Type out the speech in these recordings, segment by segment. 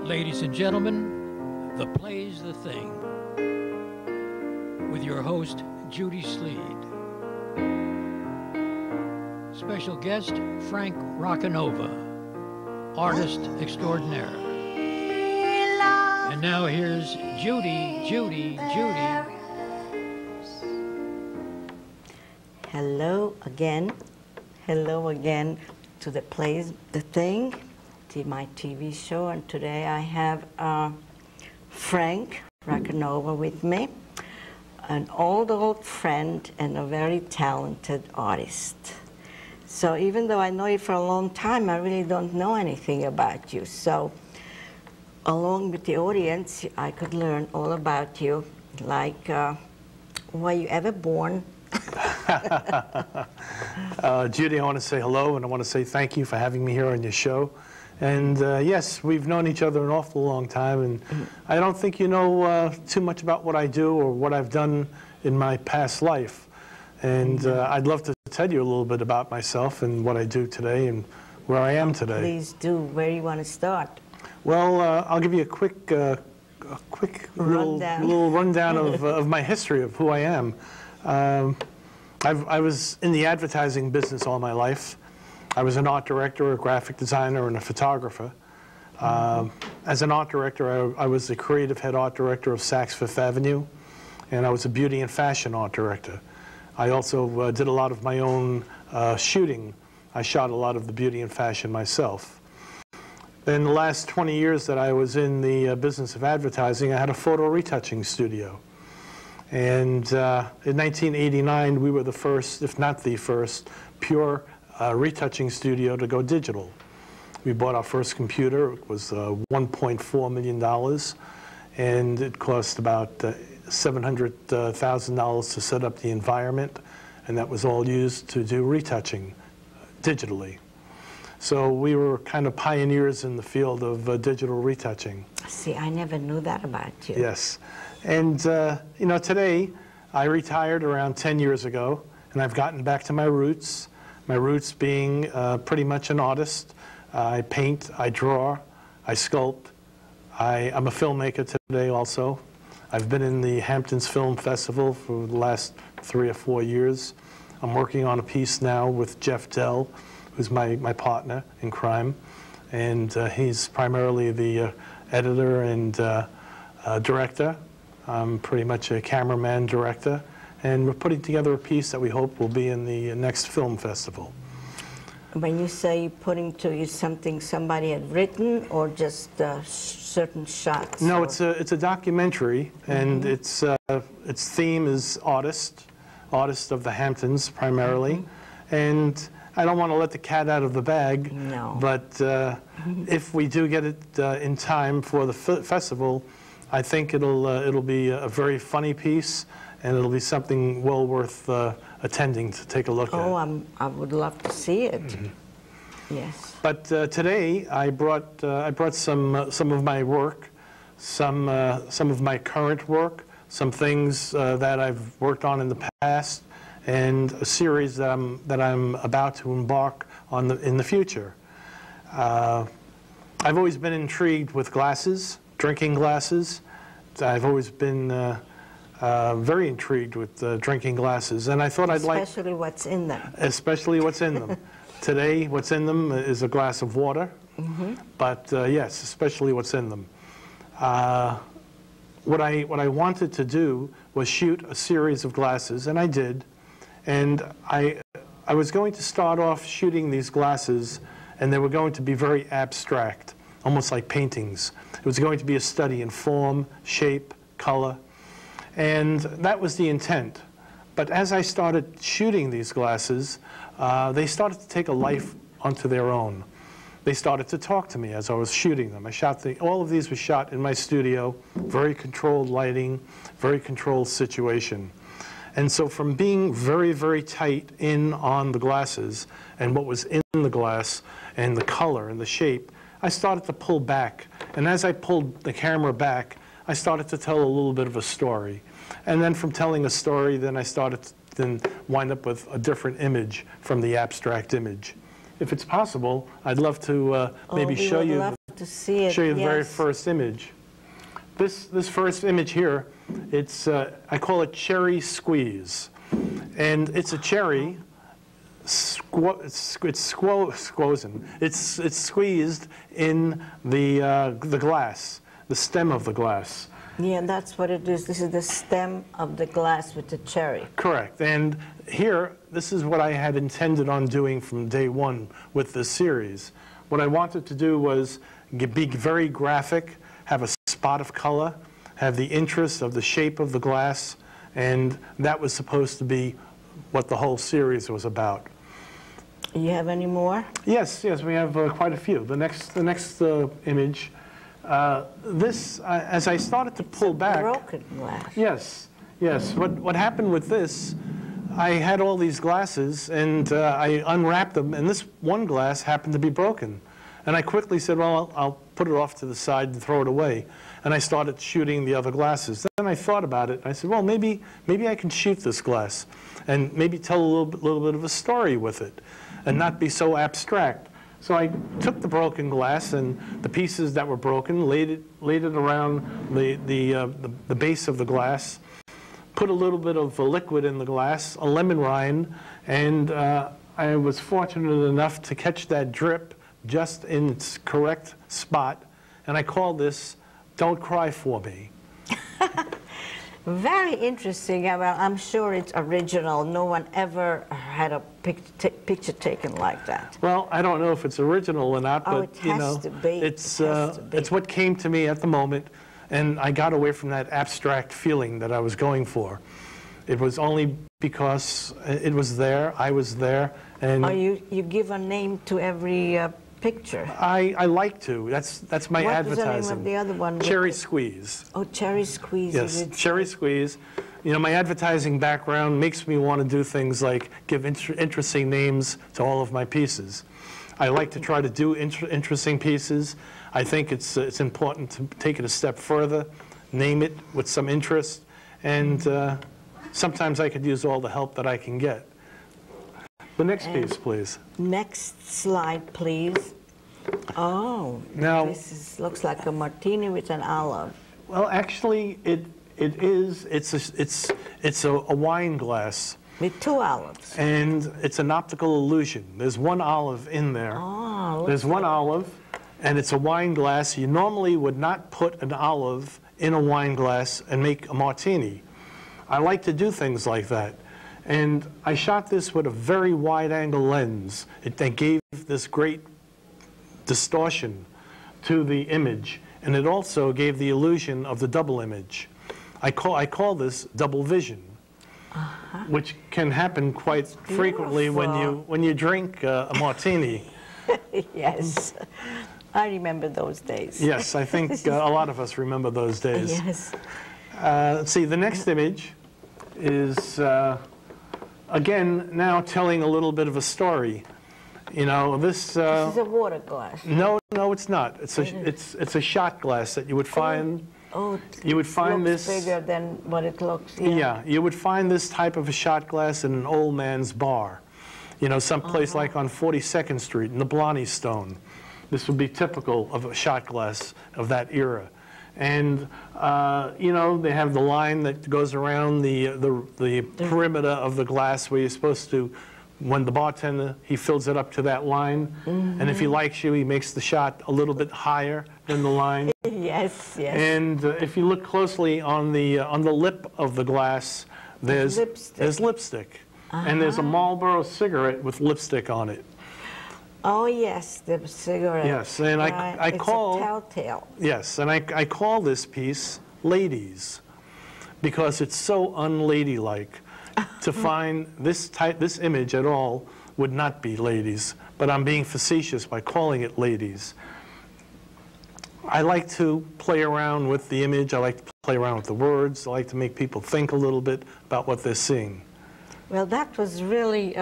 Ladies and gentlemen, The Play's the Thing, with your host, Judy Sleed. Special guest, Frank Roccanova, artist extraordinaire. And now here's Judy. Hello again to The Play's the Thing, to my TV show, and today I have Frank Roccanova with me, an old friend and a very talented artist. So even though I know you for a long time, I really don't know anything about you. So along with the audience, I could learn all about you, like were you ever born? Judy, I want to say hello, and I want to say thank you for having me here on your show. And yes, we've known each other an awful long time, and I don't think you know too much about what I do or what I've done in my past life. And I'd love to tell you a little bit about myself and what I do today and where I am today. Please do. Where do you want to start? Well, I'll give you a quick little rundown of my history of who I am. I was in the advertising business all my life. I was an art director, a graphic designer, and a photographer. As an art director, I was the creative head art director of Saks Fifth Avenue, and I was a beauty and fashion art director. I also did a lot of my own shooting. I shot a lot of the beauty and fashion myself. In the last 20 years that I was in the business of advertising, I had a photo retouching studio. And in 1989, we were the first, if not the first, pure retouching studio to go digital. We bought our first computer. It was $1.4 million, and it cost about $700,000 to set up the environment, and that was all used to do retouching digitally. So we were kind of pioneers in the field of digital retouching. See, I never knew that about you. Yes. And, you know, today, I retired around 10 years ago, and I've gotten back to my roots being pretty much an artist. I paint, I draw, I sculpt. I'm a filmmaker today also. I've been in the Hamptons Film Festival for the last 3 or 4 years. I'm working on a piece now with Jeff Dell, who's my partner in crime. And he's primarily the editor and director. I'm pretty much a cameraman, director, and we're putting together a piece that we hope will be in the next film festival. When you say putting to you something somebody had written, or just certain shots? No, it's a documentary, and its theme is artist of the Hamptons primarily, and I don't want to let the cat out of the bag. No. But if we do get it in time for the festival, I think it'll be a very funny piece, and it'll be something well worth attending to take a look at. Oh, I would love to see it. Yes. But today I brought some of my work, some of my current work, some things that I've worked on in the past, and a series that I'm about to embark on in the future. I've always been intrigued with glasses. Drinking glasses. I've always been very intrigued with drinking glasses, and I thought I'd like... Especially what's in them. Especially what's in them. Today, what's in them is a glass of water, but yes, especially what's in them. What I wanted to do was shoot a series of glasses, and I did, and I was going to start off shooting these glasses, and they were going to be very abstract, almost like paintings. It was going to be a study in form, shape, color, and that was the intent. But as I started shooting these glasses, they started to take a life onto their own. They started to talk to me as I was shooting them. All of these were shot in my studio, very controlled lighting, very controlled situation. And so from being very, very tight in on the glasses and what was in the glass and the color and the shape, I started to pull back. And as I pulled the camera back, I started to tell a little bit of a story. And then from telling a story, then I started to then wind up with a different image from the abstract image. If it's possible, I'd love to maybe show you to see it. Show you the very yes. first image. This first image here, it's I call it cherry squeeze, and it's a cherry. It's squeezed in the glass, the stem of the glass. Yeah, that's what it is. This is the stem of the glass with the cherry. Correct. And here, this is what I had intended on doing from day one with this series. What I wanted to do was be very graphic, have a spot of color, have the interest of the shape of the glass, and that was supposed to be what the whole series was about. You have any more? Yes, yes, we have quite a few. The next image. As I started to pull back, Broken glass. yes, yes. What happened with this? I had all these glasses, and I unwrapped them, and this one glass happened to be broken, and I quickly said, "Well, I'll put it off to the side and throw it away." And I started shooting the other glasses. Then I thought about it. And I said, "Well, maybe I can shoot this glass, and maybe tell a little bit of a story with it, and not be so abstract." So I took the broken glass and the pieces that were broken, laid it around the base of the glass, put a little bit of a liquid in the glass, a lemon rind, and I was fortunate enough to catch that drip just in its correct spot, and I call this "Don't Cry For Me." Very interesting. Well, I'm sure it's original. No one ever had a picture taken like that. Well, I don't know if it's original or not, Oh, but it you has know, to be. it's It has to be. it's what came to me at the moment, and I got away from that abstract feeling that I was going for. It was only because it was there, I was there, and Oh, you give a name to every picture. I like to. That's my What was advertising. the name of the other one? Cherry Squeeze. Oh, Cherry Squeeze. Yes, you did Cherry say. Squeeze. You know, my advertising background makes me want to do things like give interesting names to all of my pieces. I like to try to do interesting pieces. I think it's important to take it a step further, name it with some interest, and sometimes I could use all the help that I can get. The next piece, please. Next slide, please. Oh, Now- this looks like a martini with an olive. Well, actually, it's a wine glass, With two olives. and it's an optical illusion. There's one olive in there. Oh, There's one olive, and it's a wine glass. You normally would not put an olive in a wine glass and make a martini. I like to do things like that. And I shot this with a very wide-angle lens. That gave this great distortion to the image, and it also gave the illusion of the double image. I call this double vision, which can happen quite frequently when you drink a martini. Yes. I remember those days. Yes, I think a lot of us remember those days. Yes. Let's see, the next image is, again, now telling a little bit of a story. You know, this... This is a water glass. No, it's not. It's a shot glass that you would find... Oh, you would find looks this... bigger than what it looks. Yeah, you would find this type of a shot glass in an old man's bar. You know, someplace like on 42nd Street in the Blarney Stone. This would be typical of a shot glass of that era. And, you know, they have the line that goes around the perimeter of the glass where you're supposed to, when the bartender, he fills it up to that line. And if he likes you, he makes the shot a little bit higher than the line. Yes, yes. And if you look closely on the lip of the glass, there's lipstick. And there's a Marlboro cigarette with lipstick on it. Oh, yes, the cigarette. Yes, and right. I call... It's a telltale. Yes, and I call this piece Ladies, because it's so unladylike. To find this image at all would not be ladies, but I'm being facetious by calling it Ladies. I like to play around with the image. I like to play around with the words. I like to make people think a little bit about what they're seeing. Well, that was really,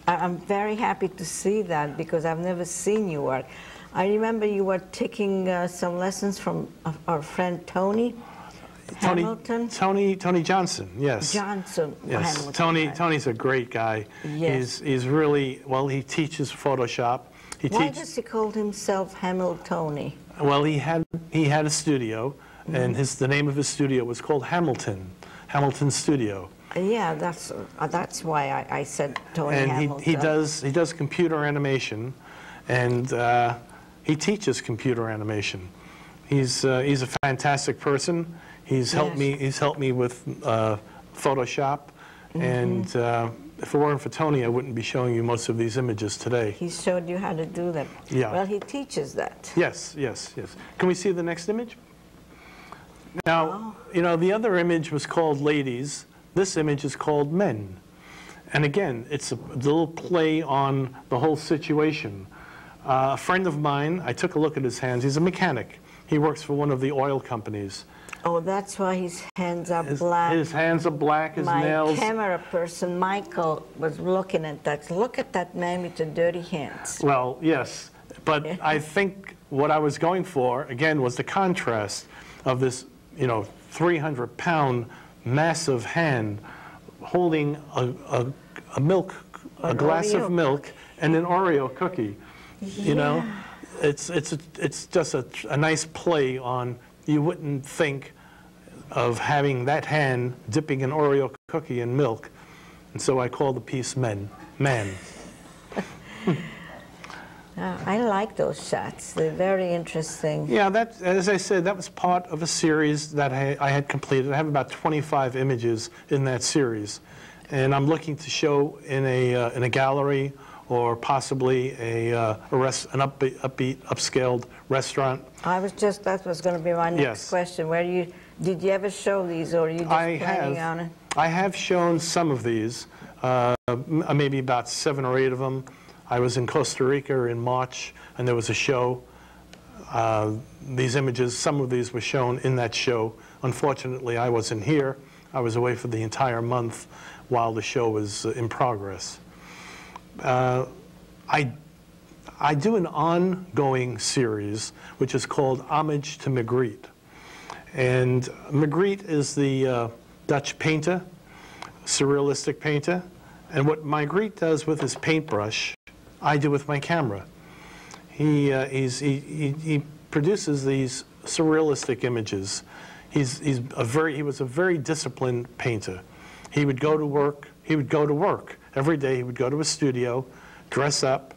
I'm very happy to see that because I've never seen you work. I remember you were taking some lessons from our friend Tony Hamilton. Tony Johnson, yes. Johnson. Yes, Hamilton. Tony's a great guy. Yes. He's really, well, he teaches Photoshop. Why does he call himself Hamiltoni? Well, he had a studio, and the name of his studio was called Hamilton Studio. Yeah, that's why I said Tony Hamilton. And he does computer animation, and he teaches computer animation. He's a fantastic person. He's helped me with Photoshop, and if it weren't for Tony, I wouldn't be showing you most of these images today. He showed you how to do them. Yeah. Well, he teaches that. Yes. Can we see the next image? Now, you know, the other image was called Ladies. This image is called Men. And again, it's a little play on the whole situation. A friend of mine, I took a look at his hands. He's a mechanic. He works for one of the oil companies. Oh, that's why his hands are black. His hands are black, his nails. My camera person, Michael, was looking at that. Look at that man with the dirty hands. Well, yes. But I think what I was going for, again, was the contrast of this, you know, 300-pound massive hand holding a glass of milk and an Oreo cookie. You know, it's just a nice play on. You wouldn't think of having that hand dipping an Oreo cookie in milk, and so I call the piece Man. I like those shots. They're very interesting. Yeah, that, as I said, that was part of a series that I had completed. I have about 25 images in that series, and I'm looking to show in a gallery or possibly an upbeat, upscaled restaurant. That was going to be my next question. Did you ever show these, or are you just planning on it? I have shown some of these, maybe about 7 or 8 of them. I was in Costa Rica in March, and there was a show. These images, some of these were shown in that show. Unfortunately, I wasn't here. I was away for the entire month while the show was in progress. I do an ongoing series, which is called Homage to Magritte. And Magritte is the Dutch painter, surrealistic painter. And what Magritte does with his paintbrush, I do with my camera. He produces these surrealistic images. He was a very disciplined painter. He would go to work. Every day he would go to a studio, dress up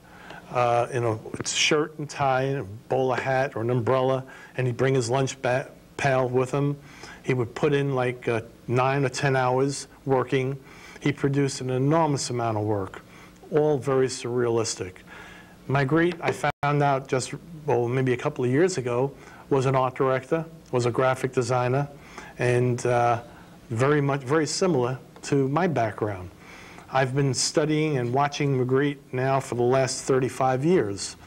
in a shirt and tie, and a bowler hat or an umbrella, and he'd bring his lunch pail with him. He would put in like 9 or 10 hours working. He produced an enormous amount of work, all very surrealistic. Magritte, I found out just, well, maybe a couple of years ago, was an art director, was a graphic designer, and very similar to my background. I've been studying and watching Magritte now for the last 35 years,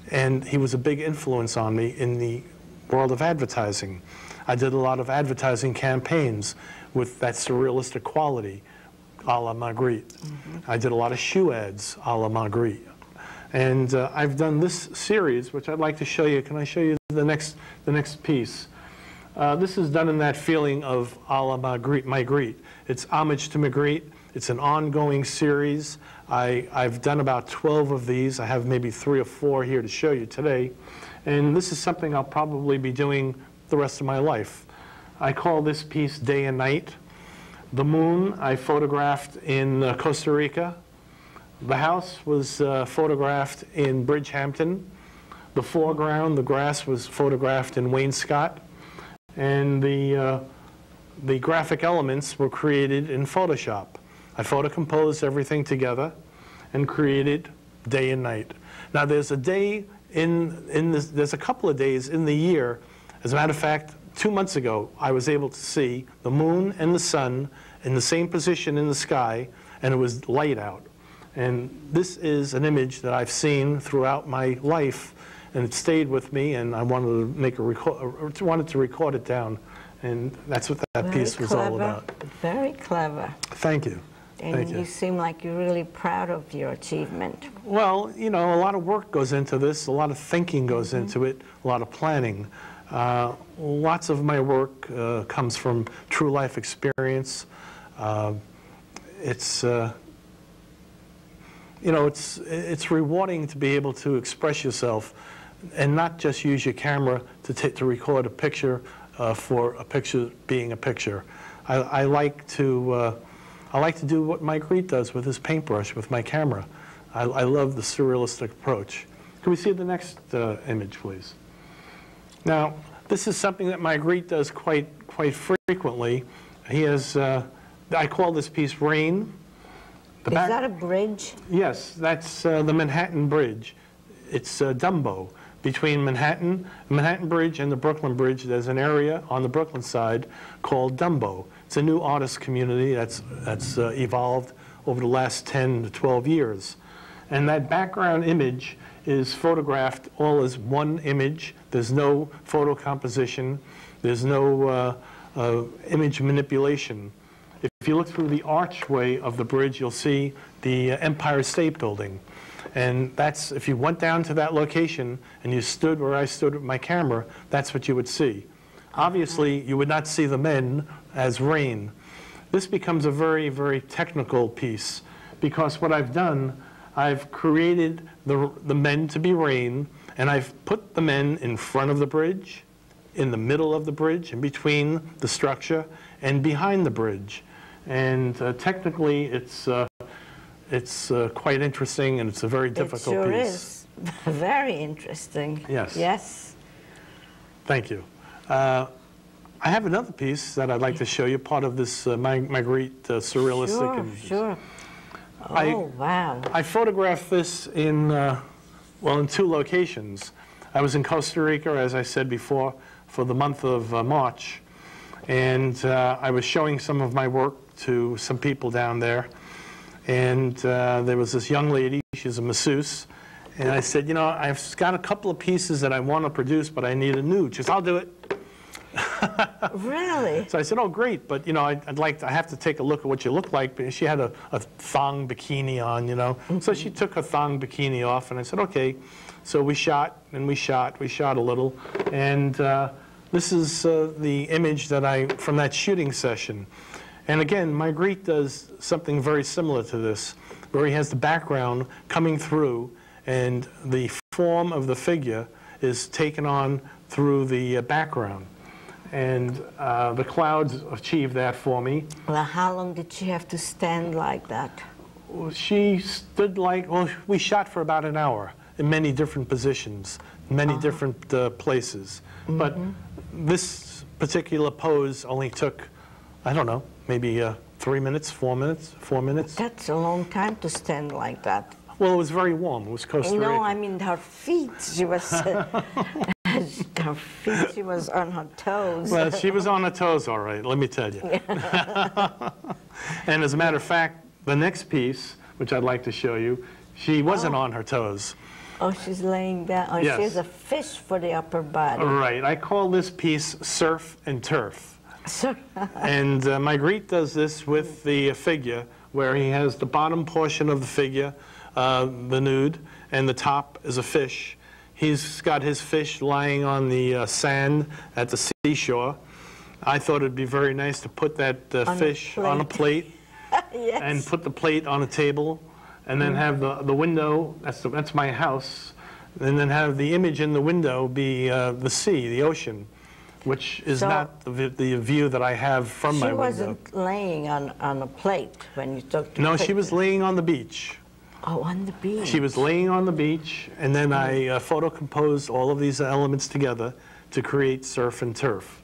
and he was a big influence on me in the world of advertising. I did a lot of advertising campaigns with that surrealistic quality, a la Magritte. I did a lot of shoe ads, a la Magritte. And I've done this series, which I'd like to show you. Can I show you the next piece? This is done in that feeling of a la Magritte. It's Homage to Magritte. It's an ongoing series. I've done about 12 of these. I have maybe 3 or 4 here to show you today. And this is something I'll probably be doing the rest of my life. I call this piece Day and Night. The moon I photographed in Costa Rica. The house was photographed in Bridgehampton. The foreground, the grass, was photographed in Wainscott. And the graphic elements were created in Photoshop. I photocomposed everything together and created Day and Night. Now there's a day there's a couple of days in the year. As a matter of fact, 2 months ago, I was able to see the moon and the sun in the same position in the sky, and it was light out. And this is an image that I've seen throughout my life, and it stayed with me, and I wanted to record it down, and that's what that piece was all about. Very clever. Thank you. And you seem like you're really proud of your achievement. Well, you know, a lot of work goes into this, a lot of thinking goes into it, a lot of planning. Lots of my work comes from true life experience. you know, it's rewarding to be able to express yourself and not just use your camera to record a picture for a picture being a picture. I like to do what Magritte does with his paintbrush, with my camera. I love the surrealistic approach. Can we see the next image, please? Now, this is something that Magritte does quite frequently. He has, I call this piece Rain. Is that a bridge? Yes, that's the Manhattan Bridge. It's Dumbo. Between Manhattan Bridge and the Brooklyn Bridge, there's an area on the Brooklyn side called Dumbo. It's a new artist community that's evolved over the last 10 to 12 years. And that background image is photographed all as one image. There's no photo composition. There's no image manipulation. If you look through the archway of the bridge, you'll see the Empire State Building. And that's, if you went down to that location and you stood where I stood with my camera, that's what you would see. Obviously, you would not see the men as rain. This becomes a very, very technical piece because what I've done, I've created the men to be rain, and I've put the men in front of the bridge, in the middle of the bridge, in between the structure, and behind the bridge. And technically, it's quite interesting, and it's a very difficult piece. It sure is. Very interesting. Yes. Yes. Thank you. I have another piece that I'd like to show you, part of this Magritte surrealistic images. Sure. Oh, wow. I photographed this in, well, in two locations. I was in Costa Rica, as I said before, for the month of March. And I was showing some of my work to some people down there. And there was this young lady, she's a masseuse. And I said, you know, I've got a couple of pieces that I want to produce, but I need a nude. She said, I'll do it. Really? So I said, oh, great, but, you know, I have to take a look at what you look like. But she had a thong bikini on, you know. Mm-hmm. So she took her thong bikini off, and I said, okay. So we shot, and we shot a little. And this is the image that from that shooting session. And again, Magritte does something very similar to this, where he has the background coming through, and the form of the figure is taken on through the background. And the clouds achieve that for me. Well, how long did she have to stand like that? Well, she stood like, well, we shot for about an hour in many different positions, many different places. Mm-hmm. But this particular pose only took, I don't know, maybe 3 minutes, 4 minutes, 4 minutes. That's a long time to stand like that. Well, it was very warm. It was Costa Rica. No, I mean her feet. She was, her feet, she was on her toes. Well, she was on her toes, all right, let me tell you. And as a matter of fact, the next piece, which I'd like to show you, she wasn't on her toes. Oh, she's laying down. Oh, yes. She has a fish for the upper body. Right. I call this piece Surf and Turf. And Magritte does this with the figure, where he has the bottom portion of the figure, the nude, and the top is a fish. He's got his fish lying on the sand at the seashore. I thought it'd be very nice to put that fish on a plate. Yes. And put the plate on a table, and then have the window, that's my house, and then have the image in the window be the sea, the ocean, which is not the view that I have from my window. She wasn't laying on a plate when you took the No, picture. she was laying on the beach. Oh, on the beach. She was laying on the beach, and then I photo-composed all of these elements together to create Surf and Turf.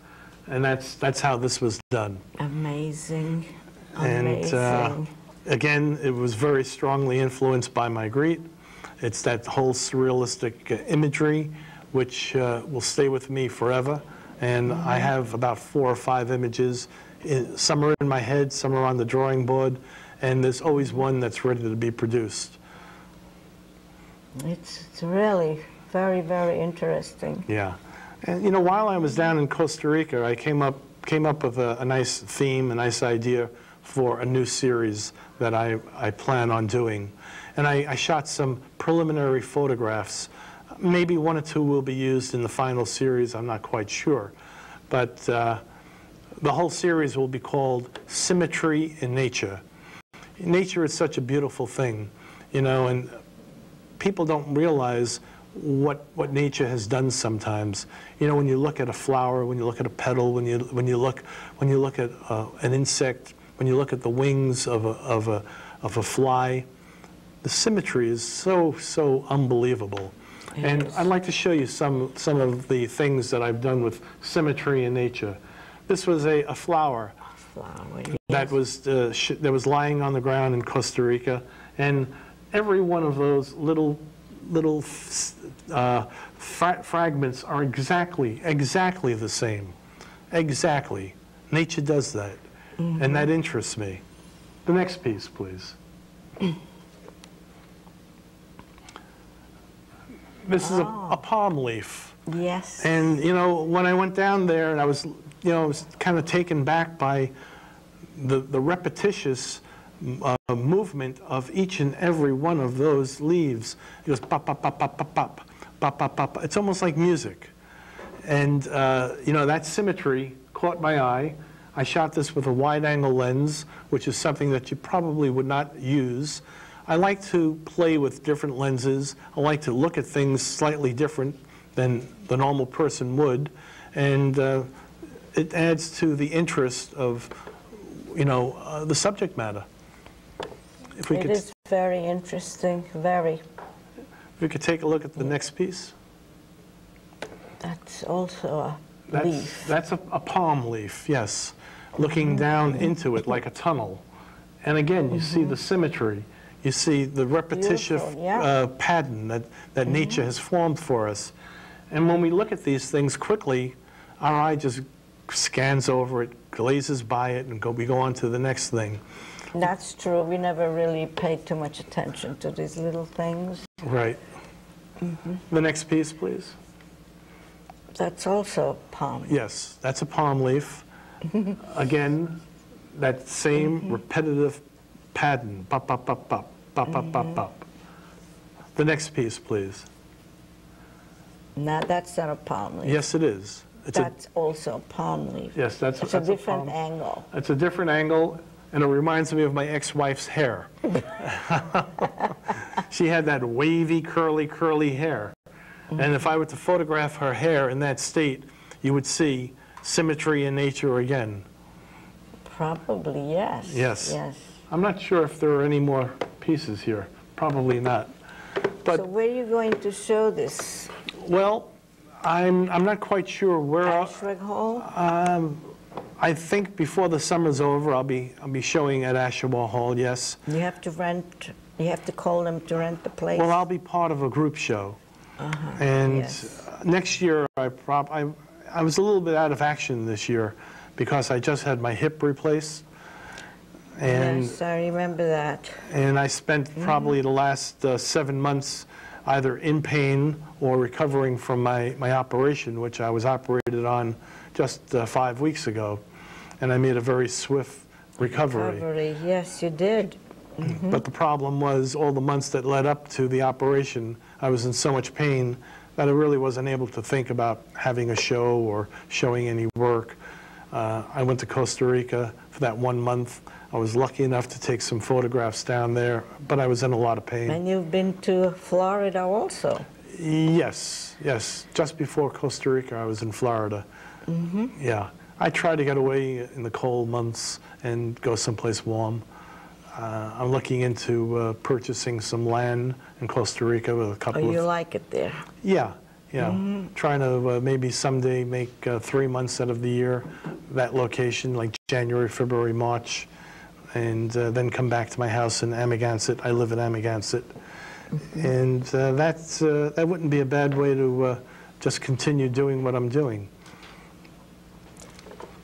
And that's how this was done. Amazing. And again, it was very strongly influenced by Magritte. It's that whole surrealistic imagery, which will stay with me forever. And I have about 4 or 5 images. Some are in my head, some are on the drawing board, and there's always one that's ready to be produced. It's really very, very interesting. Yeah. And you know, while I was down in Costa Rica, I came up with a nice theme, a nice idea for a new series that I plan on doing. And I shot some preliminary photographs. Maybe 1 or 2 will be used in the final series, I'm not quite sure. But the whole series will be called Symmetry in Nature. Nature is such a beautiful thing. you know, and people don't realize what nature has done sometimes. You know, when you look at a flower, when you look at a petal, when you look at an insect, when you look at the wings of a fly, the symmetry is so unbelievable. Yes. And I'd like to show you some of the things that I've done with symmetry in nature. This was a flower that was lying on the ground in Costa Rica, and every one of those little fragments are exactly the same. Exactly. Nature does that, and that interests me. The next piece, please. This is a palm leaf. Yes. And, you know, when I went down there, and I was kind of taken back by the repetitious movement of each and every one of those leaves. It goes pop, pop, pop, pop, pop, pop, pop, pop, pop. It's almost like music. And, you know, that symmetry caught my eye. I shot this with a wide-angle lens, which is something that you probably would not use. I like to play with different lenses. I like to look at things slightly different than the normal person would. And it adds to the interest of, you know, the subject matter. If we it is very interesting, very. If we could take a look at the next piece. That's also a leaf. That's a palm leaf, yes. Looking down into it like a tunnel. And again, you see the symmetry. You see the repetitive pattern that nature has formed for us. And when we look at these things quickly, our eye just scans over it, glazes by it, and we go on to the next thing. That's true. We never really paid too much attention to these little things. Right. The next piece, please. That's also a palm. Yes, that's a palm leaf. Again, that same repetitive pattern. Pop, pop, pop, pop, pop, pop, pop, pop. The next piece, please. No, that's not a palm leaf. Yes, it is. That's also a palm leaf. Yes, that's a different angle. It's a different angle, and it reminds me of my ex-wife's hair. She had that wavy, curly hair. And if I were to photograph her hair in that state, you would see symmetry in nature again. Probably, yes. Yes. Yes. I'm not sure if there are any more pieces here. Probably not. But so where are you going to show this? Well, I'm not quite sure where. Ashford Hall? I think before the summer's over, I'll be showing at Asherwell Hall. Yes. You have to rent. You have to call them to rent the place. Well, I'll be part of a group show, and next year I was a little bit out of action this year because I just had my hip replaced. And, yes, I remember that. And I spent probably the last 7 months either in pain or recovering from my operation, which I was operated on just 5 weeks ago. And I made a very swift recovery. Yes, you did. But the problem was all the months that led up to the operation, I was in so much pain that I really wasn't able to think about having a show or showing any work. I went to Costa Rica for that 1 month. I was lucky enough to take some photographs down there, but I was in a lot of pain. And you've been to Florida also? Yes, yes. Just before Costa Rica, I was in Florida. Yeah. I try to get away in the cold months and go someplace warm. I'm looking into purchasing some land in Costa Rica with a couple of... Oh, you like it there? Yeah, yeah. Trying to maybe someday make 3 months out of the year that location, like January, February, March, and then come back to my house in Amagansett. I live in Amagansett. And that wouldn't be a bad way to just continue doing what I'm doing.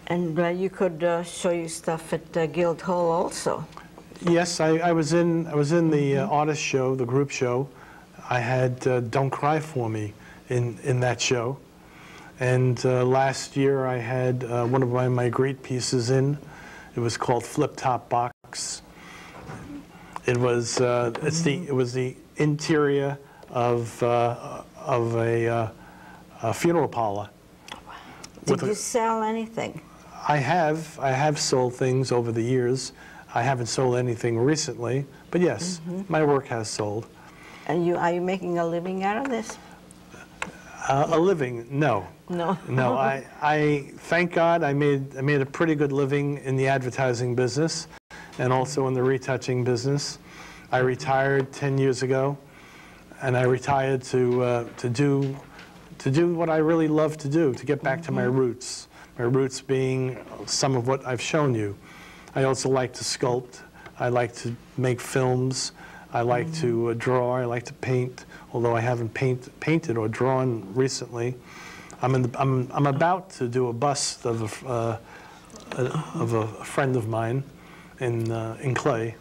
And you could show you stuff at Guildhall also. Yes, I was in the artist show, the group show. I had Don't Cry For Me in that show. And last year I had one of my great pieces in. It was called Flip Top Box. It was it was the interior of a funeral parlor. Did you sell anything? I have sold things over the years. I haven't sold anything recently, but yes, my work has sold. And are you making a living out of this? A living? No. No. No. I thank God I made a pretty good living in the advertising business, and also in the retouching business. I retired 10 years ago, and I retired to do what I really love to do, to get back to my roots. My roots being some of what I've shown you. I also like to sculpt. I like to make films. I like to draw. I like to paint, although I haven't painted or drawn recently. I'm about to do a bust of a friend of mine in clay.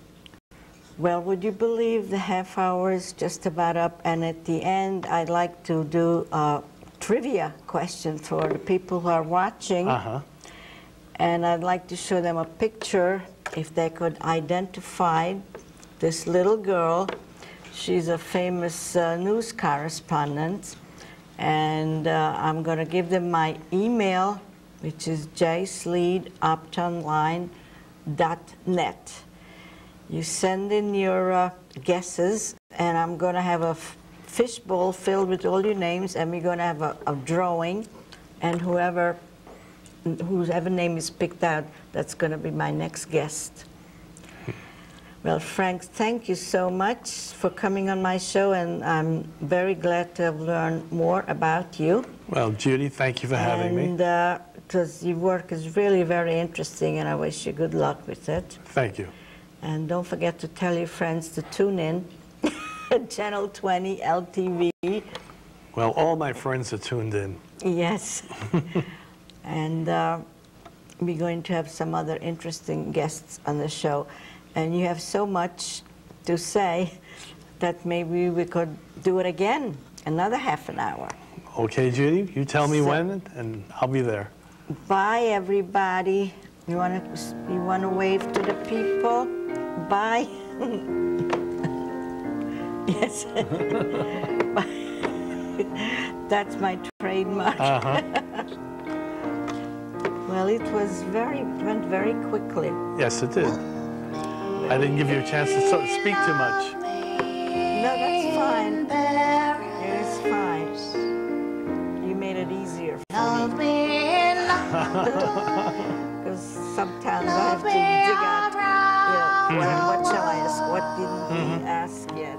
Well, would you believe the half hour is just about up, and at the end I'd like to do a trivia question for the people who are watching. And I'd like to show them a picture, if they could identify this little girl. She's a famous news correspondent, and I'm going to give them my email, which is jsleed@uptownline.net. You send in your guesses, and I'm going to have a fishbowl filled with all your names, and we're going to have a drawing, and whoever name is picked out, that's going to be my next guest. Well, Frank, thank you so much for coming on my show, and I'm very glad to have learned more about you. Well, Judy, thank you for having me. Because your work is really very interesting, and I wish you good luck with it. Thank you. And don't forget to tell your friends to tune in. Channel 20 LTV. Well, all my friends are tuned in. Yes. And we're going to have some other interesting guests on the show. And you have so much to say that maybe we could do it again, another half an hour. Okay, Judy, you tell me when, and I'll be there. Bye, everybody. You want to wave to the people? Bye. Yes. That's my trademark. Well, it went very quickly. Yes, it did. I didn't give you a chance to speak too much. No, that's fine. It's fine. You made it easier for me. Because sometimes I have to dig out, what shall I ask? What didn't he ask yet?